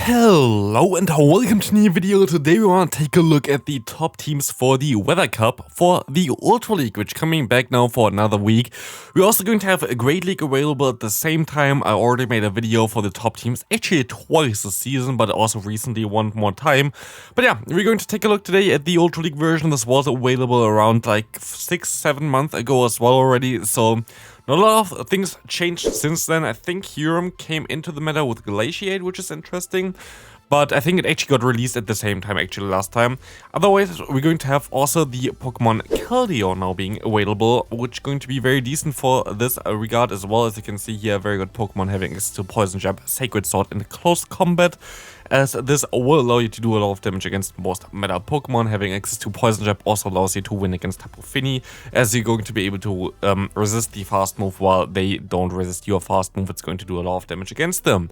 Hello and welcome to a new video. Today we want to take a look at the top teams for the Weather Cup for the Ultra League, which coming back now for another week. We're also going to have a Great League available at the same time. I already made a video for the top teams, actually twice this season, but also recently one more time. But yeah, we're going to take a look today at the Ultra League version. This was available around like 6-7 months ago as well already, so not a lot of things changed since then. I think Huron came into the meta with Glaciate, which is interesting. But I think it actually got released at the same time, actually, last time. Otherwise, we're going to have also the Pokemon Keldeo now being available, which is going to be very decent for this regard as well. As you can see here, very good Pokemon having access to Poison Jab, Sacred Sword in close combat, as this will allow you to do a lot of damage against most meta Pokemon. Having access to Poison Jab also allows you to win against Tapu Fini, as you're going to be able to resist the fast move while they don't resist your fast move. It's going to do a lot of damage against them.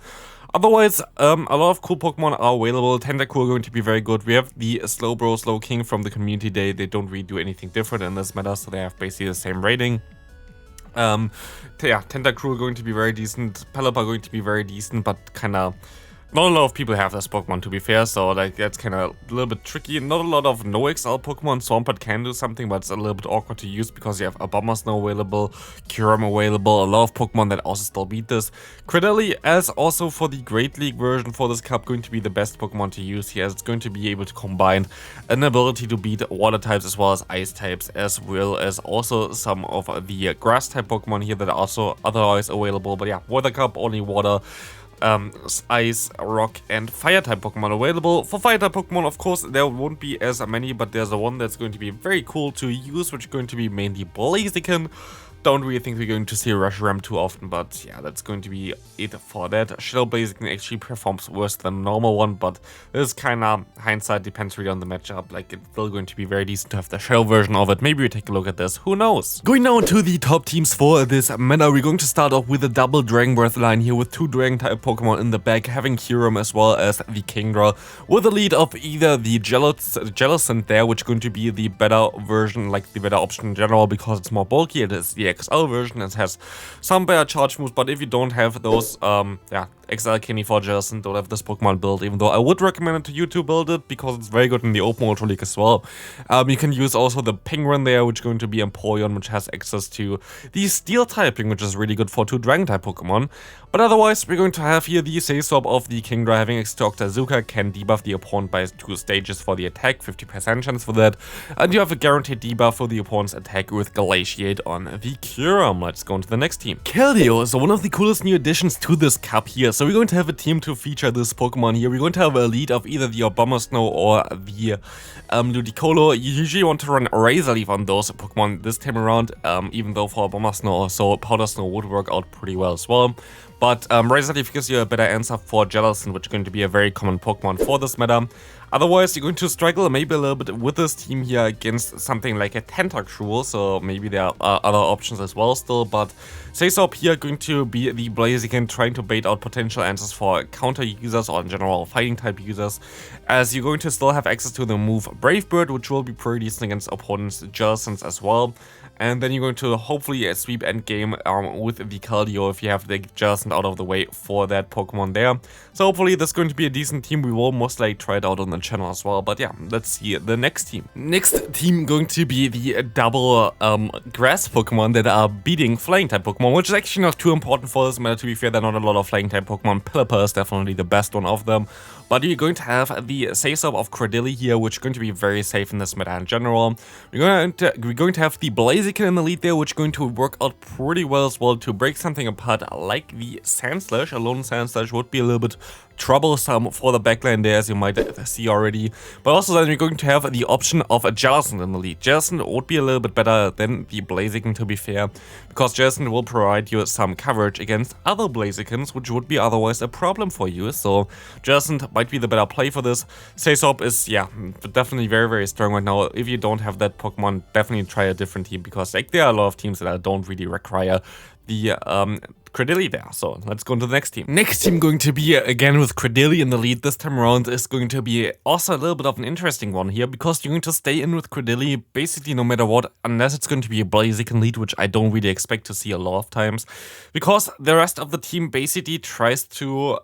Otherwise, a lot of cool Pokemon are available. Tentacool going to be very good. We have the Slowbro, Slowking from the Community Day. They don't really do anything different in this meta, so they have basically the same rating. Yeah, Tentacruel going to be very decent. Pelipper going to be very decent, but kind of not a lot of people have this Pokemon, to be fair, so like that's kind of a little bit tricky. Not a lot of no XL Pokemon. Swampert can do something, but it's a little bit awkward to use because you have Abomasnow available, Kyurem available, a lot of Pokemon that also still beat this. Credilli, as also for the Great League version for this cup, going to be the best Pokemon to use here, as it's going to be able to combine an ability to beat water types as well as ice types, as well as also some of the grass type Pokemon here that are also otherwise available. But yeah, Weather Cup, only water, ice, rock, and fire type Pokemon available. For fire type Pokemon, of course, there won't be as many, but there's a one that's going to be very cool to use, which is going to be mainly Blaziken. Don't really think we're going to see Reshiram too often, but yeah, that's going to be it for that. Shell Blaziken actually performs worse than a normal one, but this is kind of hindsight, depends really on the matchup. Like, it's still going to be very decent to have the shell version of it. Maybe we take a look at this, who knows? Going now to the top teams for this meta, we're going to start off with a double Dragon Breath line here with two Dragon type Pokemon in the back, having Kyurem as well as the Kingdra, with the lead of either the Jellicent there, which is going to be the better version, like the better option in general, because it's more bulky. It is the XL version. It has some better charge moves, but if you don't have those, XL Kenny for Jellicent, don't have this Pokemon build, even though I would recommend it to you to build it, because it's very good in the Open Ultra League as well. You can use also the Penguin there, which is going to be Empoleon, which has access to the Steel typing, which is really good for two Dragon type Pokemon. But otherwise, we're going to have here the Sasop of the Kingdra, having access to Octazooka, can debuff the opponent by 2 stages for the attack, 50% chance for that. And you have a guaranteed debuff for the opponent's attack with Glaciate on the Kyurem. Let's go on to the next team. Keldeo is one of the coolest new additions to this cup here. So we're going to have a team to feature this Pokemon here. We're going to have a lead of either the Abomasnow or the Ludicolo. You usually want to run Razor Leaf on those Pokemon this time around, even though for Abomasnow also Powder Snow would work out pretty well as well. But Razor Leaf gives you a better answer for Jellicent, which is going to be a very common Pokemon for this meta. Otherwise, you're going to struggle maybe a little bit with this team here against something like a Tentacruel, so maybe there are other options as well still, but Sasop here going to be the Blaziken, trying to bait out potential answers for counter users or in general fighting type users, as you're going to still have access to the move Brave Bird, which will be pretty decent against opponents' Jellicents as well. And then you're going to hopefully sweep endgame with the Keldeo if you have the Jellicent out of the way for that Pokemon there. So hopefully this is going to be a decent team. We will most likely try it out on the channel as well. But yeah, let's see the next team. Next team going to be the double grass Pokemon that are beating flying type Pokemon, which is actually not too important for this meta. To be fair, there are not a lot of flying type Pokemon. Pelipper is definitely the best one of them. But you're going to have the Sasop of Credilli here, which is going to be very safe in this meta in general. We're going to have the Blaziken in the lead there, which is going to work out pretty well as well to break something apart like the Sandslash. A lone Sandslash would be a little bit troublesome for the backline there, as you might see already. But also then we're going to have the option of a Jellicent in the lead. Jellicent would be a little bit better than the Blaziken, to be fair, because Jellicent will provide you some coverage against other Blazikens, which would be otherwise a problem for you. So Jellicent might be the better play for this. Sasop is, yeah, definitely very, very strong right now. If you don't have that Pokemon, definitely try a different team, because like there are a lot of teams that don't really require the Credilli there. So let's go into the next team. Next team going to be again with Credilli in the lead this time around is going to be also a little bit of an interesting one here, because you're going to stay in with Credilli basically no matter what, unless it's going to be a Blaziken lead, which I don't really expect to see a lot of times, because the rest of the team basically tries to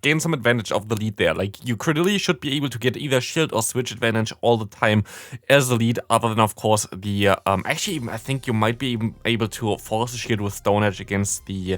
gain some advantage of the lead there. Like, you Credilli should be able to get either shield or switch advantage all the time as the lead, other than of course the actually I think you might be even able to force a shield with Stone Edge against the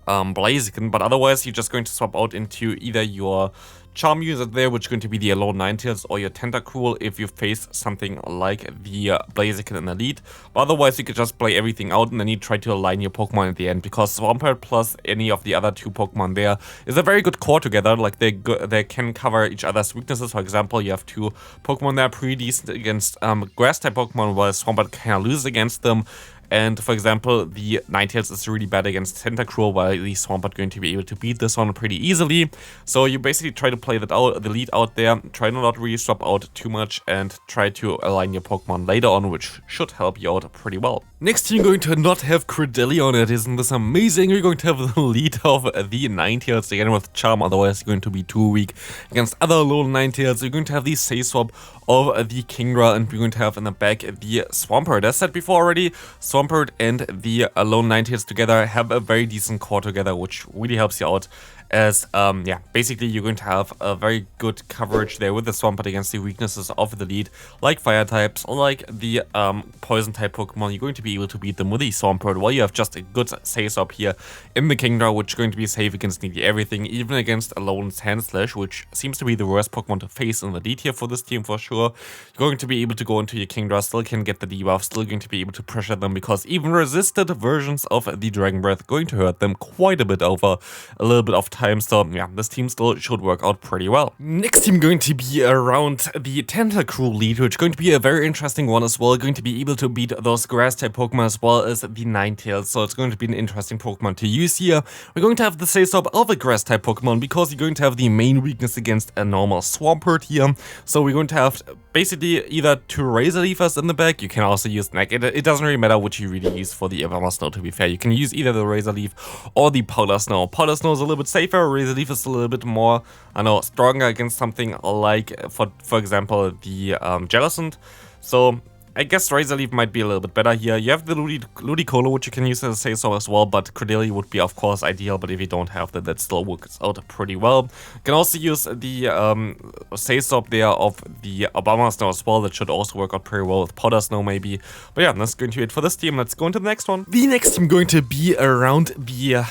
Blaziken, but otherwise you're just going to swap out into either your Charm user there, which is going to be the Alone Ninetales, or your Tentacruel if you face something like the Blaziken in the lead. But otherwise you could just play everything out and then you try to align your Pokemon at the end, because Swampert plus any of the other two Pokemon there is a very good core together. Like, they can cover each other's weaknesses. For example, you have two Pokemon that are pretty decent against Grass type Pokemon, while Swampert kind of loses against them. And for example, the Ninetales is really bad against Tentacruel, while the Swampert going to be able to beat this one pretty easily. So you basically try to play that out, the lead out there, try to not really swap out too much, and try to align your Pokemon later on, which should help you out pretty well. Next team going to not have Credilli on it. Isn't this amazing? You're going to have the lead of the Ninetales again with Charm, otherwise you're going to be too weak against other Alolan Ninetales. You're going to have the Say Swap of the Kingdra, and we're going to have in the back the Swampert. As said before already, Swampert and the Alolan Ninetales together have a very decent core together, which really helps you out. As, basically you're going to have a very good coverage there with the Swampert against the weaknesses of the lead, like Fire types, like the Poison type Pokemon. You're going to be able to beat them with the Swampert, while you have just a good Say-Swap here in the Kingdra, which is going to be safe against nearly everything, even against Alolan Sandslash, which seems to be the worst Pokemon to face in the lead here for this team for sure. You're going to be able to go into your Kingdra, still can get the debuff, still going to be able to pressure them, because even resisted versions of the Dragon Breath are going to hurt them quite a bit over a little bit of time. So yeah, this team still should work out pretty well. Next team going to be around the Tentacruel lead, which is going to be a very interesting one as well. Going to be able to beat those grass type Pokemon as well as the Ninetales. So it's going to be an interesting Pokemon to use here. We're going to have the Say Swap of a grass type Pokemon, because you're going to have the main weakness against a normal Swampert here. So we're going to have basically either two Razor Leafers in the back. You can also use, like, it doesn't really matter which you really use for the Evermore Snow, to be fair. You can use either the Razor Leaf or the Powder Snow. Powder Snow is a little bit safer, Razor Leaf is a little bit more, stronger against something like, for example, the Jellicent. So I guess Razor Leaf might be a little bit better here. You have the Ludicolo, which you can use as a Say-So as well, but Credilli would be, of course, ideal, but if you don't have that, that still works out pretty well. You can also use the Say-So there of the Obama Snow as well. That should also work out pretty well with Powder Snow, maybe. But yeah, that's going to be it for this team. Let's go into the next one. The next team going to be around the,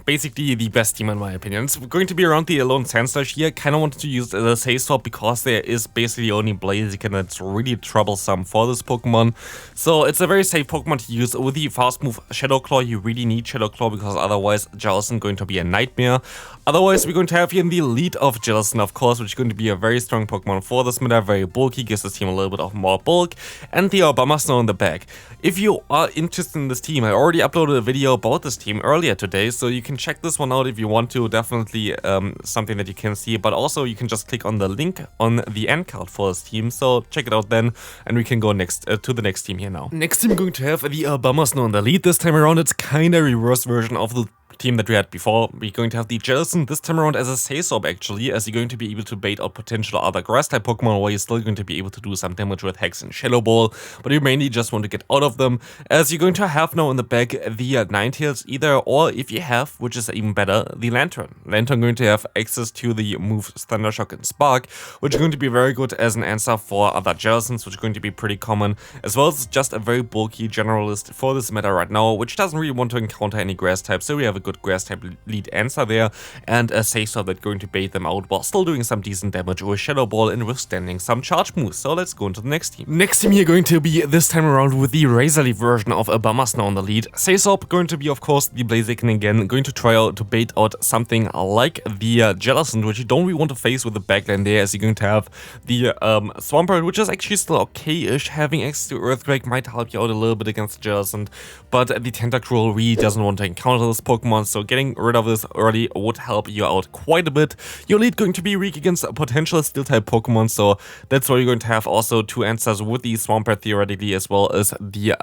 basically the best team in my opinion. It's going to be around the Alolan Sandslash here. Kind of wanted to use the Say-So because there is basically only Blaziken that's really troublesome for this Pokemon. So it's a very safe Pokemon to use. With the fast move Shadow Claw, you really need Shadow Claw, because otherwise Jellicent going to be a nightmare. Otherwise, we're going to have here in the lead of Jellicent, of course, which is going to be a very strong Pokemon for this meta, very bulky, gives this team a little bit of more bulk, and the Obama Snow in the back. If you are interested in this team, I already uploaded a video about this team earlier today, so you can check this one out if you want to. Definitely something that you can see, but also you can just click on the link on the end card for this team, so check it out then, and we can go next to the next team here now. Next team going to have the Obama Snow in the lead. This time around, it's kind of reverse version of the team that we had before. We're going to have the Jellicent this time around as a Say-Swap actually, as you're going to be able to bait out potential other grass type Pokemon, while you're still going to be able to do some damage with Hex and Shadow Ball, but you mainly just want to get out of them, as you're going to have now in the back the Ninetales either, or if you have, which is even better, the Lantern. Lantern going to have access to the moves Thunder Shock and Spark, which are going to be very good as an answer for other Jellicents, which are going to be pretty common, as well as just a very bulky generalist for this meta right now, which doesn't really want to encounter any grass type, so we have a good grass type lead answer there, and a Say-So that's going to bait them out while still doing some decent damage with Shadow Ball and withstanding some charge moves. So let's go into the next team. Next team here going to be this time around with the Razor Leaf version of Obama Snow on the lead. Say-So going to be, of course, the Blaziken again, going to try out to bait out something like the Jellicent, which you don't really want to face with the backline there, as you're going to have the Swampert, which is actually still okay-ish. Having access to Earthquake might help you out a little bit against Jellicent, but the Tentacruel really doesn't want to encounter this Pokemon. Pokemon, so getting rid of this early would help you out quite a bit. Your lead going to be weak against potential Steel-type Pokemon, so that's why you're going to have also 2 answers with the Swampert theoretically, as well as the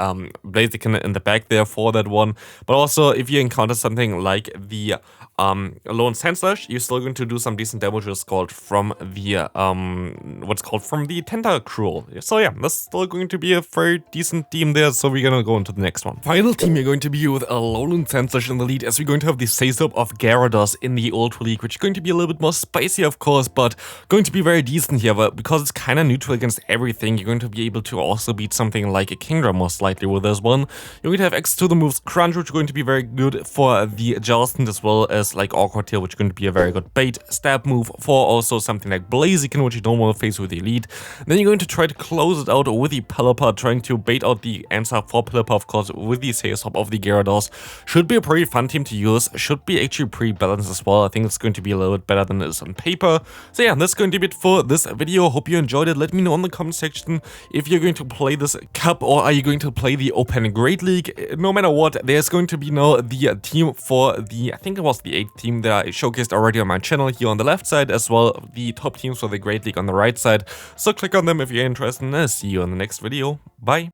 Blaziken in the back there for that one. But also, if you encounter something like the Lone Sandslash, you're still going to do some decent damage from the from the Tentacruel. So yeah, that's still going to be a very decent team there, so we're gonna go into the next one. Final team, you're going to be with a Lowland Sandslash in the lead, as we're going to have the Sazop of Gyarados in the Ultra League, which is going to be a little bit more spicy, of course, but going to be very decent here. But because it's kind of neutral against everything, you're going to be able to also beat something like a Kingdra most likely with this one. You're going to have access to the moves Crunch, which is going to be very good for the Jarlston, as well as like Awkward Tail, which is going to be a very good bait stab move for also something like Blaziken, which you don't want to face with the lead. Then you're going to try to close it out with the Pelipper, trying to bait out the answer for Pelipper, of course, with the Sazop of the Gyarados. Should be a pretty fun team to use, should be actually pretty balanced as well. I think it's going to be a little bit better than it is on paper. So yeah, that's going to be it for this video. Hope you enjoyed it. Let me know in the comment section if you're going to play this cup or are you going to play the Open Great League. No matter what, there's going to be now the team for the, I think it was the 8th team that I showcased already on my channel here on the left side, as well the top teams for the Great League on the right side. So click on them if you're interested, and I'll see you in the next video. Bye.